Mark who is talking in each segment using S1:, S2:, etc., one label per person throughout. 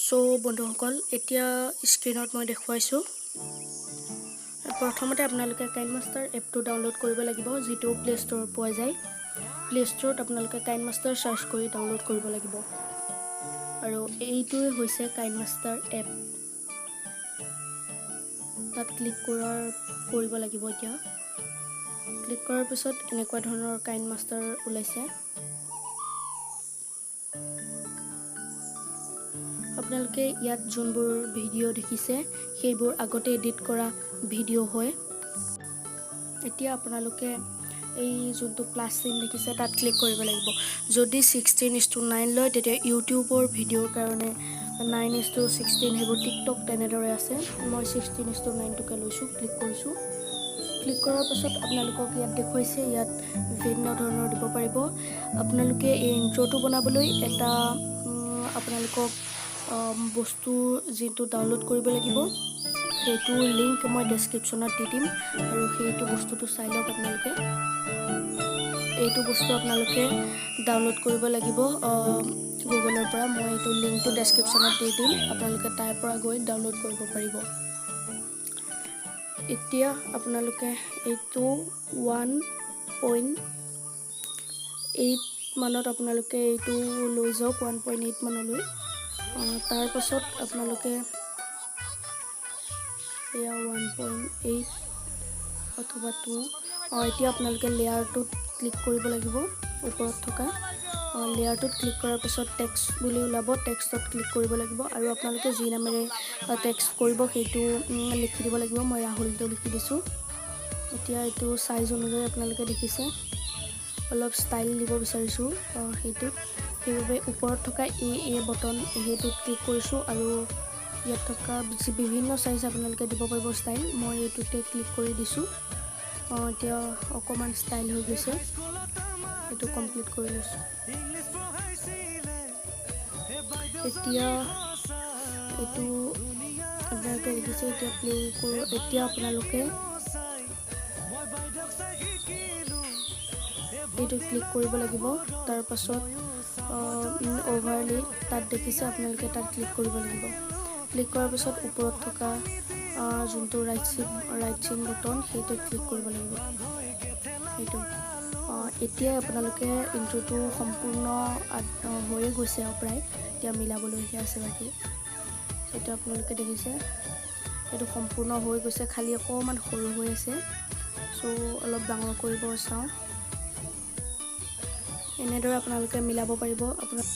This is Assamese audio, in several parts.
S1: সো বন্ধুসকল এতিয়া স্ক্ৰীনত মই দেখুৱাইছো প্ৰথমতে আপোনালোকে কাইনমাষ্টাৰ এপটো ডাউনলোড কৰিব লাগিব যেটো প্লে ষ্ট'ৰ পোৱা যায় প্লে ষ্ট'ৰত আপোনালোকে কাইনমাষ্টাৰ সাৰ্চ কৰি ডাউনলোড কৰিব লাগিব আৰু এইটোৱে হৈছে কাইনমাষ্টাৰ এপ তাত ক্লিক কৰিব লাগিব এতিয়া ক্লিক কৰাৰ পিছত এনেকুৱা ধৰণৰ কাইনমাষ্টাৰ ওলাইছে আপোনালোকে ইয়াত যোনবোৰ ভিডিও দেখিছে সেইবোৰ আগতে এডিট কৰা ভিডিও হয় এতিয়া আপোনালোকে এই যোনটো প্লাস চিন দেখিছে তাত ক্লিক কৰিব লাগিব যদি 16:9 লয় তেতিয়া ইউটিউবৰ ভিডিওৰ কাৰণে 9:16 হেবো টিকটক তেনেদৰে আছে মই 16:9 টোকে লৈছো ক্লিক কৰিছো ক্লিক কৰাৰ পিছত আপোনালোকক ইয়াত দেখুৱাইছে ইয়াত বিভিন্ন ধৰণৰ দিব পাৰিব আপোনালোকে এই ইন্ট্ৰোটো বনাবলৈ এটা আপোনালোকক বস্তু যেটো ডাউনলোড কৰিব লাগিব সেইটো লিংক মই ডেসক্ৰিপচনত দি দিম আৰু সেইটো বস্তুটো চাই লওক আপোনালোকে এইটো বস্তু আপোনালোকে ডাউনলোড কৰিব লাগিব গুগলৰ পৰা মই এইটো লিংকটো ডেসক্ৰিপচনত দি দিম আপোনালোকে তাৰ পৰা গৈ ডাউনলোড কৰিব পাৰিব এতিয়া আপোনালোকে এইটো 1.8 মানত আপোনালোকে এইটো লৈ যাওক 1.8 মানলৈ তাৰ পাছত আপোনালোকে এয়া 1.8 অথবা 2 এতিয়া আপোনালোকে লেয়াৰটোত ক্লিক কৰিব লাগিব ওপৰত থকা লেয়াৰটোত ক্লিক কৰাৰ পিছত টেক্সট বুলি ওলাব টেক্সটত ক্লিক কৰিব লাগিব আৰু আপোনালোকে যি নামেৰে টেক্সট কৰিব সেইটো লিখি দিব লাগিব মই ৰাহুলটো লিখি দিছো এতিয়া এইটো সাইজ অনুযায়ী আপোনালোকে দেখিছে অলপ ষ্টাইল দিব বিচাৰিছো সেইটো সেইবাবে ওপৰত থকা এ বটন হেতু ক্লিক কৰিছো আৰু ইয়াত থকা বিভিন্ন সাইজ আপোনালোকে দিব পাৰিব ষ্টাইল মই এইটোতে ক্লিক কৰি দিছো এতিয়া অকমান ষ্টাইল হৈ গৈছে এটো কমপ্লিট কৰি লৈছো এতিয়া এটো আপোনালোকে দেখিছে এতিয়া প্লে কৰো এতিয়া আপোনালোকে এইটো ক্লিক কৰিব লাগিব তাৰ পাছত ওভাৰলি তাত দেখিছে আপোনালোকে তাত ক্লিক কৰিব লাগিব ক্লিক কৰাৰ পিছত ওপৰত থকা যোনটো ৰাইট চিন বটন সেইটো ক্লিক কৰিব লাগিব সেইটো এতিয়া আপোনালোকে ইন্ট্ৰোটো সম্পূৰ্ণ হৈ গৈছে প্ৰায় এতিয়া মিলাবলৈ আছে বাকি এটা আপোনালোকে দেখিছে এটো সম্পূৰ্ণ হৈ গৈছে খালি অকমান সৰু হৈ আছে সো অলপ ডাঙৰ কৰিব চাও এনেদৰে আপোনালোকে মিলাব পাৰিব আপোনাৰ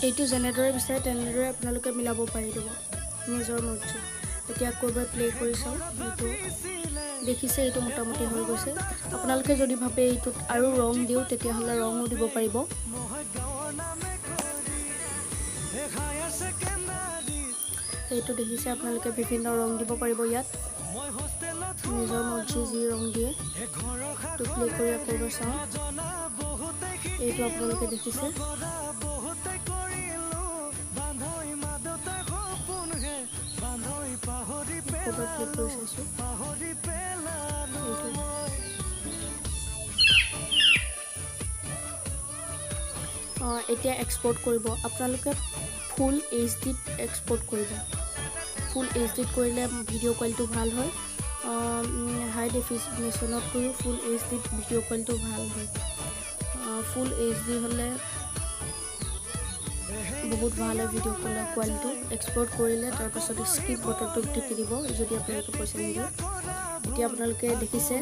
S1: এইটো জেনেৰেটৰে বিচাৰে তেনেদৰে আপোনালোকে মিলাব পাৰিব নিজৰ মৰ্জি এতিয়া কৰবাত প্লে কৰি চাও এইটো দেখিছে এইটো মোটামুটি হৈ গৈছে আপোনালোকে যদি ভাবে এইটোত আৰু ৰং দিও তেতিয়া হলে ৰংও দিব পাৰিব এইটো দেখিছে আপোনালোকে বিভিন্ন ৰং দিব পাৰিব ইয়াত নিজৰ মৰ্জি যি ৰং দিয়ে তো প্লে কৰি কৰিব চাও এইটো আপোনালোকে দেখিছে ক্লিক কৰি চাইছো এতিয়া এক্সপোৰ্ট কৰিব আপোনালোকে ফুল এইচডি এক্সপোৰ্ট কৰিব ফুল এইচডি কৰিলে ভিডিও কোৱালিটি ভাল হয় হাই ডেফিনেশনত কৰিও ফুল এইচডি ভিডিও কোৱালিটি ভাল হয় ফুল এইচডি হলে বহুত ভাল হয় ভিডিও কোৱালিটি এক্সপোৰ্ট কৰিলে তাৰ পাছত স্কিপ বটনটো টিপি দিব যদি আপোনালোকে পইচা নিদিয়ে এতিয়া আপোনালোকে দেখিছে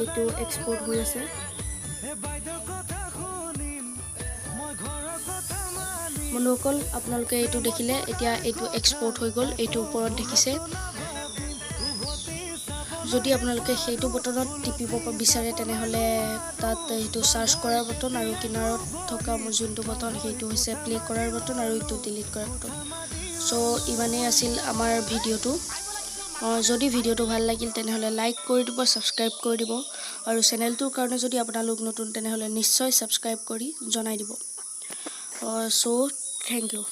S1: এইটো এক্সপোৰ্ট হৈ আছে মনোকল আপোনালোকে এইটো দেখিলে এতিয়া এইটো এক্সপোৰ্ট হৈ গল এইটো ওপৰত দেখিছে যদি আপোনালোকে সেইটো বটনত টিপিব বিচাৰে তেনেহলে তাত এইটো সাৰ্চ কৰাৰ বটন আৰু কিনাৰত থকা যোনটো বটন সেইটো হৈছে প্লে কৰাৰ বটন আৰু এইটো ডিলিট কৰাৰ বটন সো ইমানেই আছিল আমাৰ ভিডিওটো যদি ভিডিওটো ভাল লাগিল তেনেহলে লাইক কৰি দিব সাবস্ক্ৰাইব কৰি দিব আৰু চেনেলটোৰ কাৰণে যদি আপোনালোক নতুন তেনেহলে নিশ্চয় সাবস্ক্ৰাইব কৰি জনাই দিব সো থ্যাংক ইউ